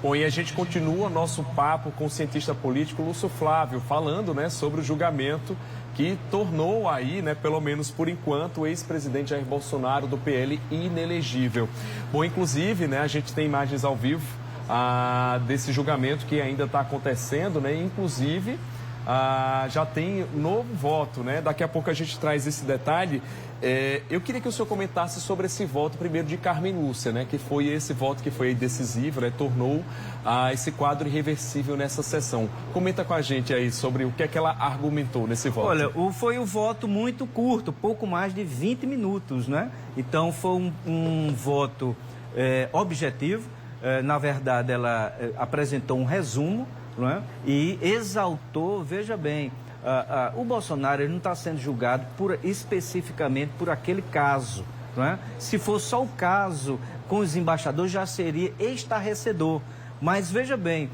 Bom, e a gente continua nosso papo com o cientista político Lúcio Flávio, falando, né, sobre o julgamento que tornou aí, né, pelo menos por enquanto, o ex-presidente Jair Bolsonaro do PL inelegível. Bom, inclusive, né, a gente tem imagens ao vivo desse julgamento que ainda está acontecendo, né, inclusive já tem novo voto, né? Daqui a pouco a gente traz esse detalhe. Eu queria que o senhor comentasse sobre esse voto primeiro de Carmen Lúcia, né? Que foi esse voto que foi decisivo, né? Tornou esse quadro irreversível nessa sessão. Comenta com a gente aí sobre o que é que ela argumentou nesse voto. Olha, foi um voto muito curto, pouco mais de 20 minutos, né? Então foi um voto objetivo. Na verdade, ela apresentou um resumo, não é? E exaltou, veja bem, o Bolsonaro ele não está sendo julgado especificamente por aquele caso, não é? Se fosse só o caso com os embaixadores já seria estarrecedor. Mas veja bem,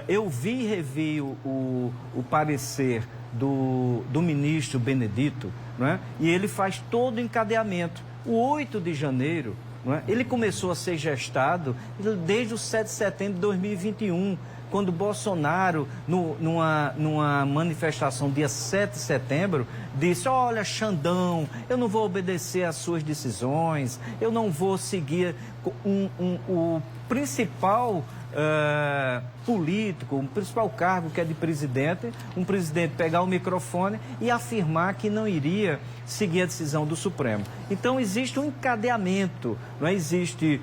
eu vi e revi o parecer do ministro Benedito, não é? E ele faz todo o encadeamento. O 8 de janeiro, não é? Ele começou a ser gestado desde o 7 de setembro de 2021, quando Bolsonaro, numa manifestação dia 7 de setembro, disse: olha, Xandão, eu não vou obedecer às suas decisões, eu não vou seguir o principal político, o principal cargo que é de presidente, um presidente pegar o microfone e afirmar que não iria seguir a decisão do Supremo. Então existe um encadeamento, não existe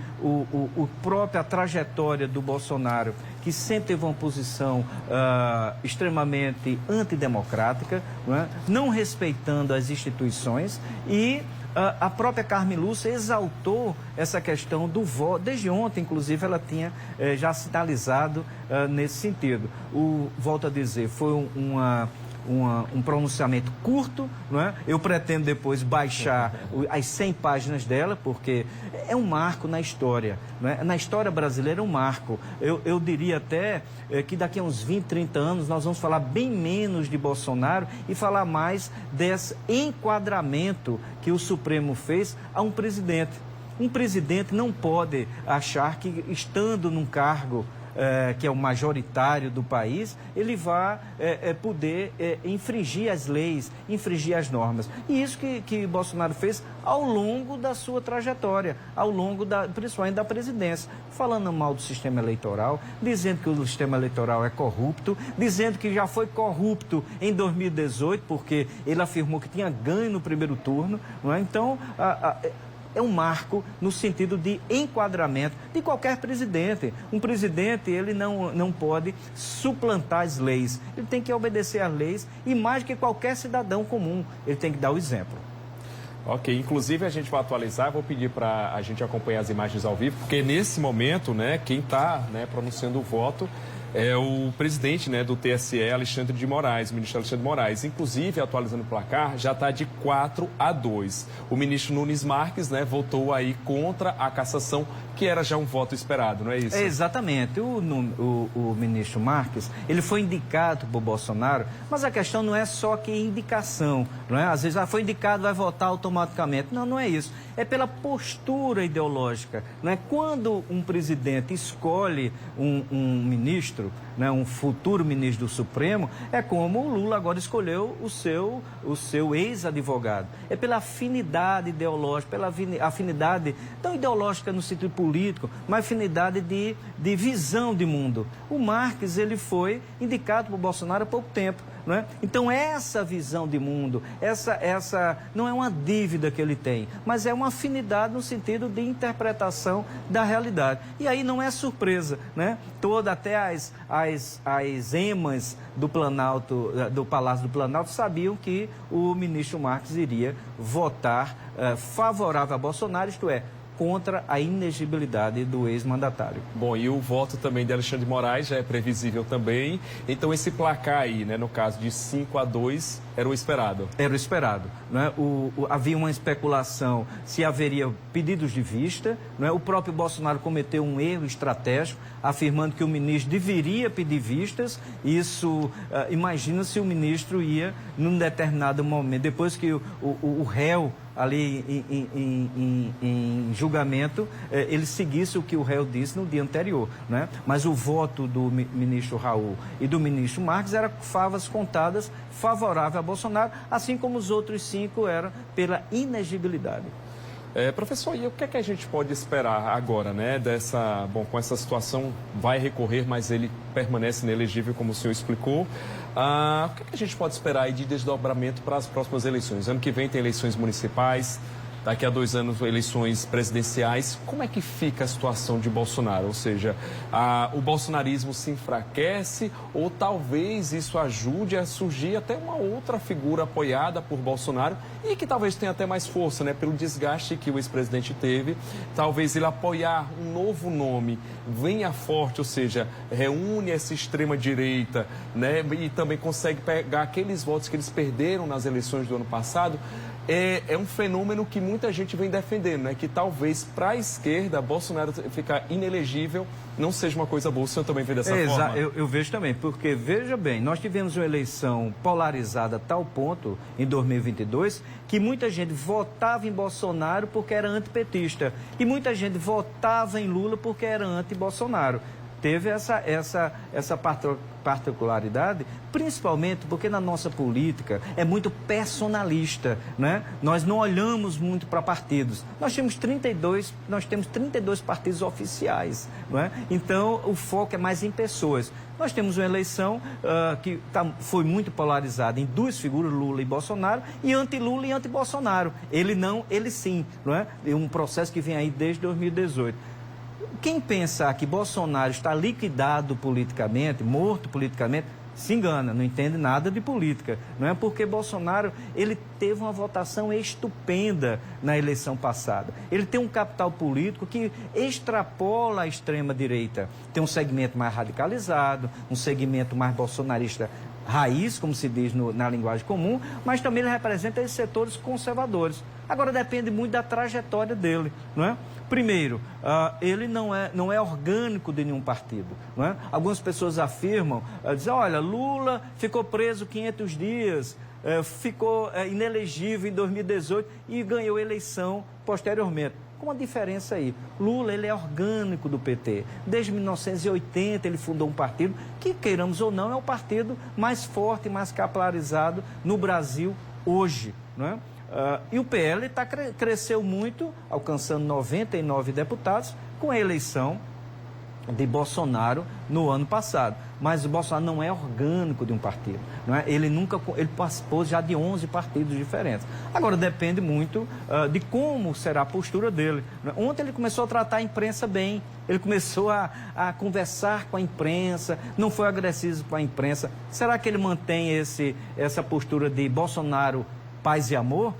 a trajetória do Bolsonaro, que sempre teve uma posição extremamente antidemocrática, não respeitando as instituições, e a própria Carmen Lúcia exaltou essa questão do voto. Desde ontem, inclusive, ela tinha já sinalizado nesse sentido. Volto a dizer, foi um pronunciamento curto, não é? Eu pretendo depois baixar as 100 páginas dela, porque é um marco na história, não é? Na história brasileira é um marco. Eu diria até que daqui a uns 20, 30 anos nós vamos falar bem menos de Bolsonaro e falar mais desse enquadramento que o Supremo fez a um presidente. Um presidente não pode achar que, estando num cargo que é o majoritário do país, ele vai poder infringir as leis, infringir as normas. E isso que Bolsonaro fez ao longo da sua trajetória, ao longo principalmente da presidência, falando mal do sistema eleitoral, dizendo que o sistema eleitoral é corrupto, dizendo que já foi corrupto em 2018, porque ele afirmou que tinha ganho no primeiro turno, não é? Então, é um marco no sentido de enquadramento de qualquer presidente. Um presidente, ele não pode suplantar as leis. Ele tem que obedecer às leis e, mais do que qualquer cidadão comum, ele tem que dar o exemplo. Ok, inclusive a gente vai atualizar, vou pedir para a gente acompanhar as imagens ao vivo, porque nesse momento, né, quem está, né, pronunciando o voto é o presidente, né, do TSE, Alexandre de Moraes, o ministro Alexandre de Moraes. Inclusive, atualizando o placar, já está de 4-2. O ministro Nunes Marques, né, votou aí contra a cassação, que era já um voto esperado, não é isso? Exatamente. O ministro Marques, ele foi indicado por Bolsonaro, mas a questão não é só que indicação, não é? Às vezes, foi indicado, vai votar automaticamente. Não, não é isso. É pela postura ideológica, não é? Quando um presidente escolhe um ministro, né, um futuro ministro do Supremo, é como o Lula agora escolheu o seu ex-advogado. É pela afinidade ideológica, pela afinidade, não ideológica no sentido político, mas afinidade de visão de mundo. O Marques, ele foi indicado por Bolsonaro há pouco tempo, não é? Então, essa visão de mundo, essa não é uma dívida que ele tem, mas é uma afinidade no sentido de interpretação da realidade. E aí não é surpresa, né? Até as emas do Planalto, do Palácio do Planalto, sabiam que o ministro Marques iria votar favorável a Bolsonaro, isto é, contra a inegibilidade do ex-mandatário. Bom, e o voto também de Alexandre de Moraes já é previsível também. Então, esse placar aí, né, no caso de 5-2, era o esperado? Era o esperado, né? Havia uma especulação se haveria pedidos de vista, né? O próprio Bolsonaro cometeu um erro estratégico, afirmando que o ministro deveria pedir vistas. Isso, imagina se o ministro ia, num determinado momento, depois que o réu, ali em julgamento, ele seguisse o que o réu disse no dia anterior, né? Mas o voto do ministro Raul e do ministro Marques era favas contadas favorável a Bolsonaro, assim como os outros 5 eram pela inegibilidade. Professor, e o que é que a gente pode esperar agora, né? Com essa situação vai recorrer, mas ele permanece inelegível, como o senhor explicou. O que é que a gente pode esperar aí de desdobramento para as próximas eleições? Ano que vem tem eleições municipais, daqui a 2 anos eleições presidenciais. Como é que fica a situação de Bolsonaro? Ou seja, o bolsonarismo se enfraquece ou talvez isso ajude a surgir até uma outra figura apoiada por Bolsonaro e que talvez tenha até mais força, né? Pelo desgaste que o ex-presidente teve. Talvez ele apoiar um novo nome venha forte, ou seja, reúne essa extrema-direita, né? E também consegue pegar aqueles votos que eles perderam nas eleições do ano passado. É um fenômeno que muita gente vem defendendo, né? Que talvez para a esquerda, Bolsonaro ficar inelegível não seja uma coisa boa. O senhor também vê dessa forma? Eu vejo também, porque, veja bem, nós tivemos uma eleição polarizada a tal ponto, em 2022, que muita gente votava em Bolsonaro porque era antipetista e muita gente votava em Lula porque era anti-Bolsonaro. Teve essa particularidade, principalmente porque na nossa política é muito personalista, né? Nós não olhamos muito para partidos. Nós temos 32 partidos oficiais, não é? Então o foco é mais em pessoas. Nós temos uma eleição que foi muito polarizada em 2 figuras, Lula e Bolsonaro, e anti-Lula e anti-Bolsonaro. Ele não, ele sim, não é? É um processo que vem aí desde 2018. Quem pensar que Bolsonaro está liquidado politicamente, morto politicamente, se engana, não entende nada de política. Não é porque Bolsonaro, ele teve uma votação estupenda na eleição passada. Ele tem um capital político que extrapola a extrema-direita. Tem um segmento mais radicalizado, um segmento mais bolsonarista raiz, como se diz na linguagem comum, mas também ele representa esses setores conservadores. Agora depende muito da trajetória dele, não é? Primeiro, ele não é orgânico de nenhum partido, não é? Algumas pessoas afirmam, dizem, olha, Lula ficou preso 500 dias, ficou inelegível em 2018 e ganhou eleição posteriormente. Com uma diferença aí, Lula ele é orgânico do PT. Desde 1980 ele fundou um partido que, queiramos ou não, é o partido mais forte e mais capilarizado no Brasil hoje, não é? E o PL cresceu muito, alcançando 99 deputados, com a eleição de Bolsonaro no ano passado. Mas o Bolsonaro não é orgânico de um partido, não é? Ele participou já de 11 partidos diferentes. Agora depende muito de como será a postura dele. Ontem ele começou a tratar a imprensa bem, ele começou a conversar com a imprensa, não foi agressivo com a imprensa. Será que ele mantém essa postura de Bolsonaro, paz e amor?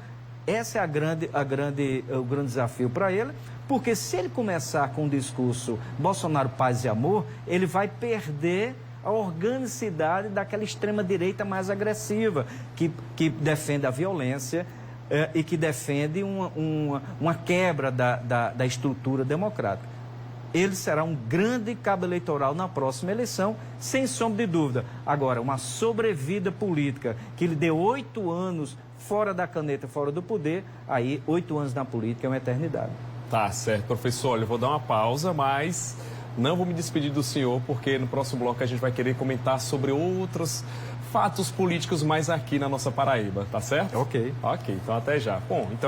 Esse é o grande desafio para ele, porque se ele começar com o discurso Bolsonaro, paz e amor, ele vai perder a organicidade daquela extrema-direita mais agressiva, que defende a violência e que defende uma quebra da estrutura democrática. Ele será um grande cabo eleitoral na próxima eleição, sem sombra de dúvida. Agora, uma sobrevida política que lhe deu 8 anos fora da caneta, fora do poder, aí 8 anos na política é uma eternidade. Tá certo, professor. Olha, eu vou dar uma pausa, mas não vou me despedir do senhor, porque no próximo bloco a gente vai querer comentar sobre outros fatos políticos mais aqui na nossa Paraíba, tá certo? Ok. Ok, então até já. Bom, então